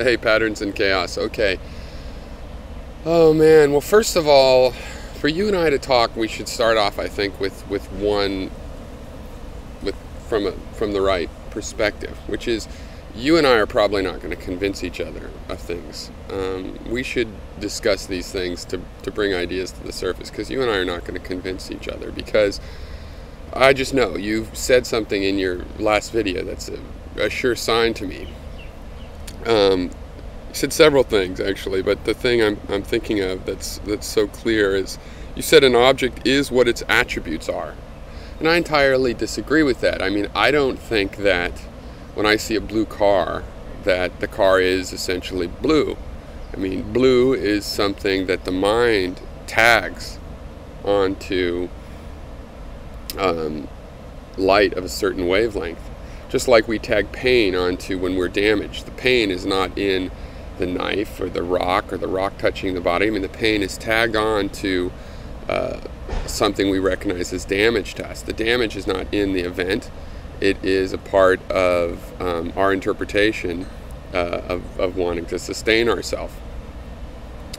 Hey, patterns and chaos. Okay. Oh man. Well, first of all, for you and I to talk, we should start off, I think, with from the right perspective, which is you and I are probably not going to convince each other of things. We should discuss these things to bring ideas to the surface, because you and I are not going to convince each other, because I just know you've said something in your last video that's a sure sign to me. You said several things actually, but the thing I'm thinking of that's so clear is you said an object is what its attributes are. And I entirely disagree with that. I mean, I don't think that when I see a blue car, that the car is essentially blue. I mean, blue is something that the mind tags onto light of a certain wavelength. Just like we tag pain onto when we're damaged. The pain is not in the knife or the rock touching the body. I mean, the pain is tagged on to something we recognize as damage to us. The damage is not in the event. It is a part of our interpretation of wanting to sustain ourselves.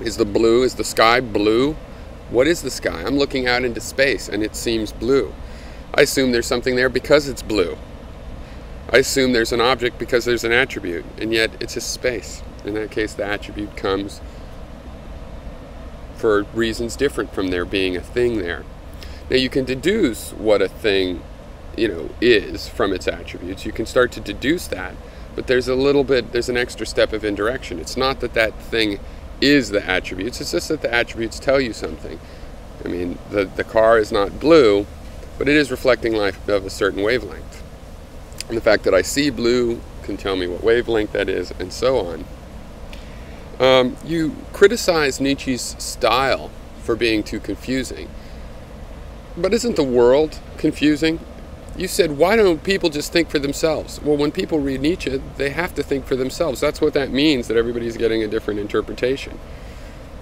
Is the sky blue? What is the sky? I'm looking out into space and it seems blue. I assume there's something there because it's blue. I assume there's an object because there's an attribute, and yet it's a space. In that case, the attribute comes for reasons different from there being a thing there. Now you can deduce what a thing, is from its attributes. You can start to deduce that, but there's an extra step of indirection. It's not that that thing is the attributes, it's just that the attributes tell you something. I mean, the car is not blue, but it is reflecting light of a certain wavelength. And the fact that I see blue can tell me what wavelength that is, and so on. You criticize Nietzsche's style for being too confusing. But isn't the world confusing? You said, why don't people just think for themselves? Well, when people read Nietzsche, they have to think for themselves. That's what that means, that everybody's getting a different interpretation.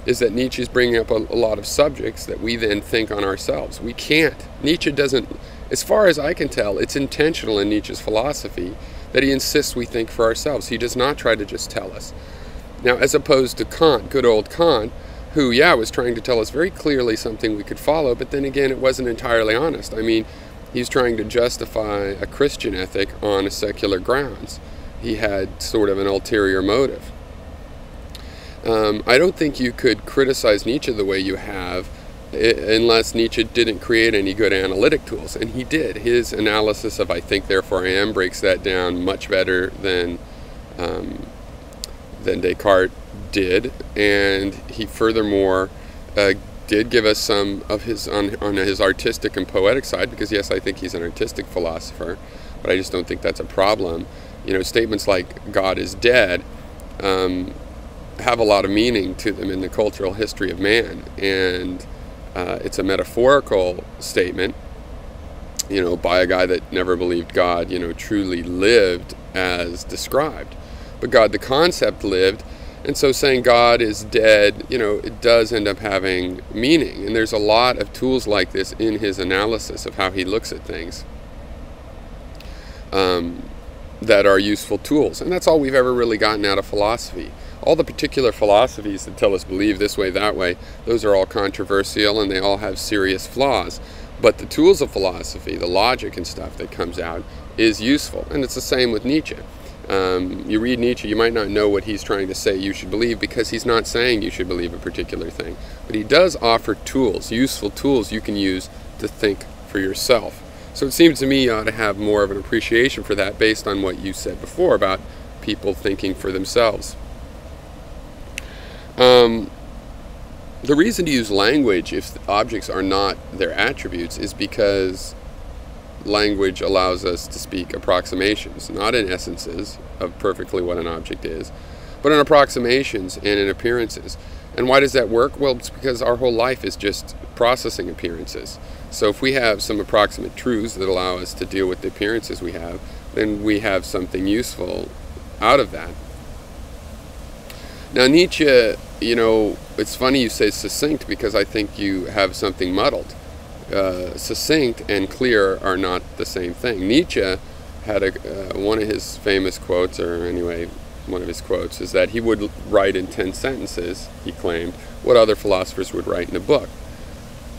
Is that Nietzsche's bringing up a lot of subjects that we then think on ourselves. We can't. Nietzsche doesn't, as far as I can tell, it's intentional in Nietzsche's philosophy that he insists we think for ourselves. He does not try to just tell us. Now, as opposed to Kant, good old Kant, who, was trying to tell us very clearly something we could follow, but then again, it wasn't entirely honest. I mean, he's trying to justify a Christian ethic on a secular grounds. He had sort of an ulterior motive. I don't think you could criticize Nietzsche the way you have unless Nietzsche didn't create any good analytic tools, and he did. His analysis of I think, therefore I am breaks that down much better than Descartes did, and he furthermore did give us some of his on his artistic and poetic side, because yes, I think he's an artistic philosopher, but I just don't think that's a problem. Statements like God is dead have a lot of meaning to them in the cultural history of man, and it's a metaphorical statement, by a guy that never believed God, truly lived as described. But God, the concept, lived, and so saying God is dead, it does end up having meaning. And there's a lot of tools like this in his analysis of how he looks at things that are useful tools. And that's all we've ever really gotten out of philosophy. All the particular philosophies that tell us believe this way, that way, those are all controversial and they all have serious flaws. But the tools of philosophy, the logic and stuff that comes out, is useful. And it's the same with Nietzsche. You read Nietzsche, you might not know what he's trying to say you should believe, because he's not saying you should believe a particular thing. But he does offer tools, useful tools you can use to think for yourself. So it seems to me you ought to have more of an appreciation for that based on what you said before about people thinking for themselves. The reason to use language if objects are not their attributes is because language allows us to speak approximations, not in essences of perfectly what an object is, but in approximations and in appearances. And why does that work? Well, it's because our whole life is just processing appearances. So if we have some approximate truths that allow us to deal with the appearances we have, then we have something useful out of that. Now Nietzsche, it's funny you say succinct, because I think you have something muddled. Succinct and clear are not the same thing. Nietzsche had one of his famous quotes, or anyway, one of his quotes, is that he would write in 10 sentences, he claimed, what other philosophers would write in a book.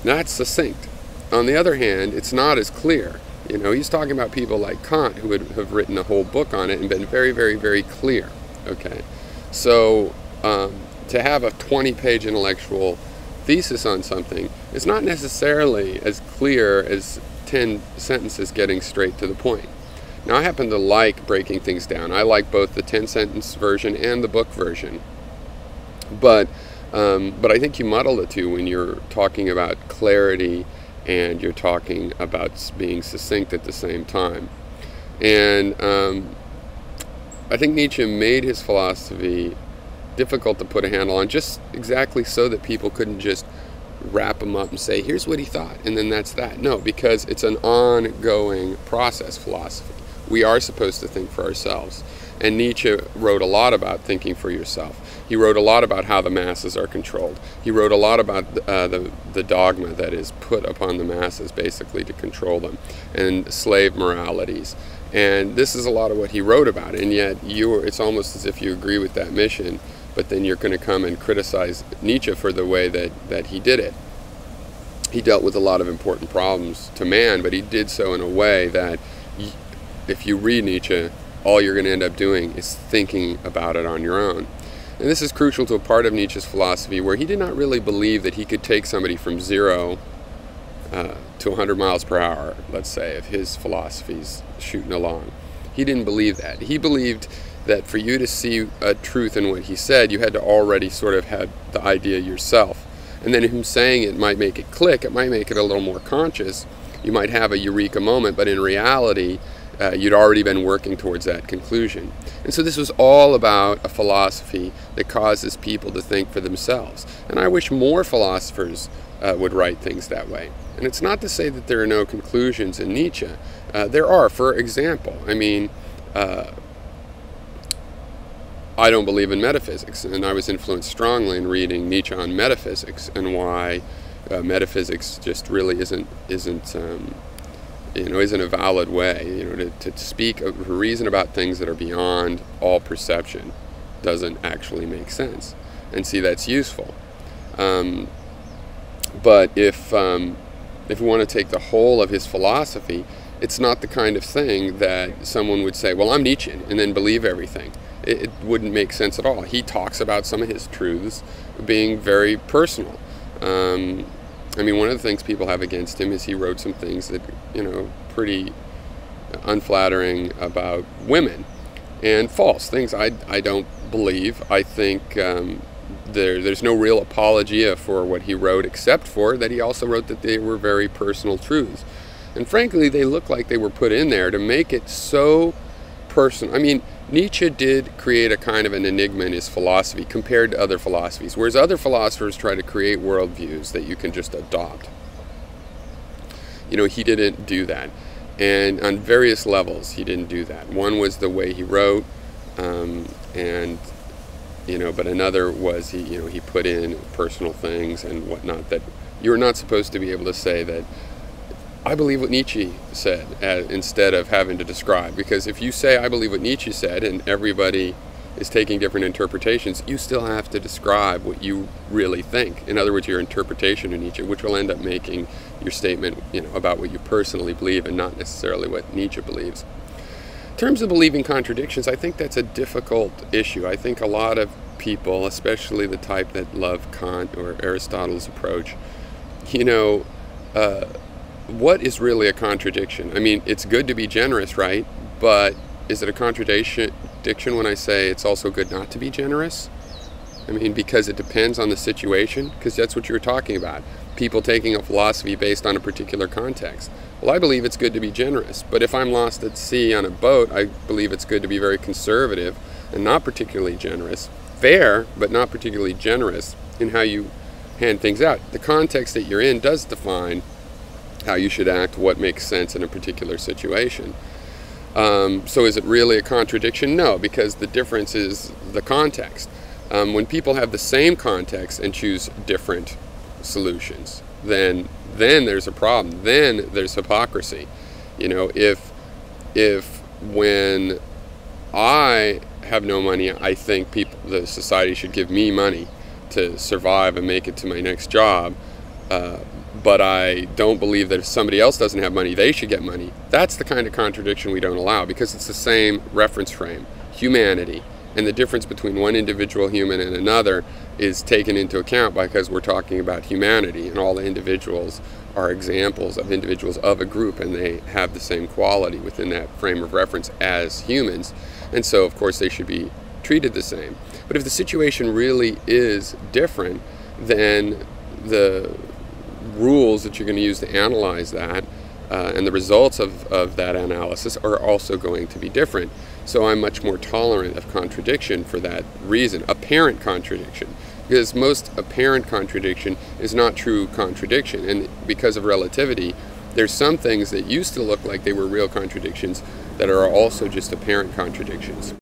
Now, that's succinct. On the other hand, it's not as clear. You know, he's talking about people like Kant, who would have written a whole book on it and been very, very, very clear. Okay, so to have a 20-page intellectual thesis on something is not necessarily as clear as 10 sentences getting straight to the point. Now, I happen to like breaking things down. I like both the 10-sentence version and the book version. But I think you muddle the two when you're talking about clarity and you're talking about being succinct at the same time. And I think Nietzsche made his philosophy difficult to put a handle on, just exactly so that people couldn't just wrap him up and say, here's what he thought, and then that's that. No, because it's an ongoing process, philosophy. We are supposed to think for ourselves. And Nietzsche wrote a lot about thinking for yourself. He wrote a lot about how the masses are controlled. He wrote a lot about the dogma that is put upon the masses, basically, to control them, and slave moralities. And this is a lot of what he wrote about, and yet it's almost as if you agree with that mission, but then you're going to come and criticize Nietzsche for the way that he did it. He dealt with a lot of important problems to man, but he did so in a way that if you read Nietzsche, all you're going to end up doing is thinking about it on your own. And this is crucial to a part of Nietzsche's philosophy where he did not really believe that he could take somebody from 0 to 100 miles per hour, let's say, if his philosophy's shooting along. He didn't believe that. He believed that for you to see a truth in what he said, you had to already sort of have the idea yourself. And then him saying it might make it click, it might make it a little more conscious. You might have a Eureka moment, but in reality, you'd already been working towards that conclusion. And so this was all about a philosophy that causes people to think for themselves. And I wish more philosophers would write things that way. And it's not to say that there are no conclusions in Nietzsche. There are, for example. I mean, I don't believe in metaphysics, and I was influenced strongly in reading Nietzsche on metaphysics and why metaphysics just really isn't a valid way. To speak or reason about things that are beyond all perception doesn't actually make sense. And see, that's useful. But if we want to take the whole of his philosophy, it's not the kind of thing that someone would say, well, I'm Nietzschean, and then believe everything. It wouldn't make sense at all. He talks about some of his truths being very personal. I mean, one of the things people have against him is he wrote some things that, pretty unflattering about women, and false things I don't believe. I think there's no real apologia for what he wrote, except for that he also wrote that they were very personal truths. And frankly, they look like they were put in there to make it so personal. I mean, Nietzsche did create a kind of an enigma in his philosophy compared to other philosophies, whereas other philosophers try to create worldviews that you can just adopt. He didn't do that. And on various levels, he didn't do that. One was the way he wrote, but another was he put in personal things and whatnot that you're not supposed to be able to say that I believe what Nietzsche said instead of having to describe. Because if you say I believe what Nietzsche said and everybody is taking different interpretations, you still have to describe what you really think. In other words, your interpretation of Nietzsche, which will end up making your statement about what you personally believe and not necessarily what Nietzsche believes. In terms of believing contradictions, I think that's a difficult issue. I think a lot of people, especially the type that love Kant or Aristotle's approach, what is really a contradiction? I mean, it's good to be generous, right? But is it a contradiction when I say it's also good not to be generous? I mean, because it depends on the situation, because that's what you were talking about. People taking a philosophy based on a particular context. Well, I believe it's good to be generous, but if I'm lost at sea on a boat, I believe it's good to be very conservative and not particularly generous. Fair, but not particularly generous in how you hand things out. The context that you're in does define how you should act, what makes sense in a particular situation. So is it really a contradiction? No, because the difference is the context. When people have the same context and choose different solutions, then there's a problem. Then there's hypocrisy. If when I have no money, I think the society should give me money to survive and make it to my next job. But I don't believe that if somebody else doesn't have money, they should get money. That's the kind of contradiction we don't allow, because it's the same reference frame, humanity. And the difference between one individual human and another is taken into account because we're talking about humanity, and all the individuals are examples of individuals of a group, and they have the same quality within that frame of reference as humans. And so, of course, they should be treated the same. But if the situation really is different, then the rules that you're going to use to analyze that and the results of that analysis are also going to be different. So I'm much more tolerant of contradiction for that reason, apparent contradiction, because most apparent contradiction is not true contradiction. And because of relativity, there's some things that used to look like they were real contradictions that are also just apparent contradictions.